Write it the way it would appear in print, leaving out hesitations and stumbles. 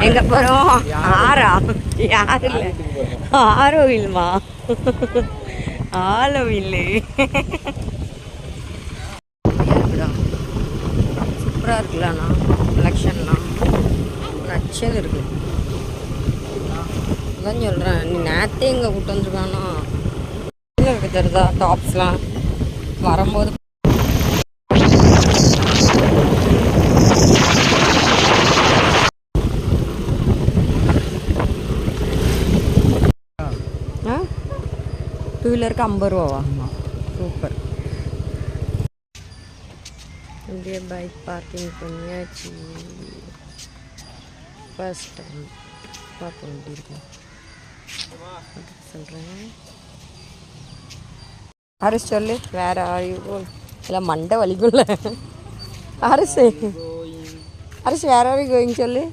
எங்க போறோம்? ஆறா? யாரு இல்ல, ஆரோவில்மா, ஆலோவில். சூப்பரா இருக்குல்லண்ணா, கலெக்ஷன்லாம் நச்சல் இருக்கு. அதான் சொல்றேன், நீ நேரத்தே இங்க கூட்டு வந்துருக்கானா இருக்கு தெரியுதா? டாப்ஸ்லாம் வரும்போது டூ வீலருக்கு 50 ரூபாவா? சூப்பர். அப்படியே பைக் பார்க்கிங் பண்ணியாச்சு. ஃபர்ஸ்ட் டைம் பார்ப்போம் எப்படி இருக்கும் சொல்கிறேன். அரிசி சொல்லு வேற இல்லை மண்டை வலிக்குள்ள. அரிசி அரிசி வேற கோயிங் சொல்லு.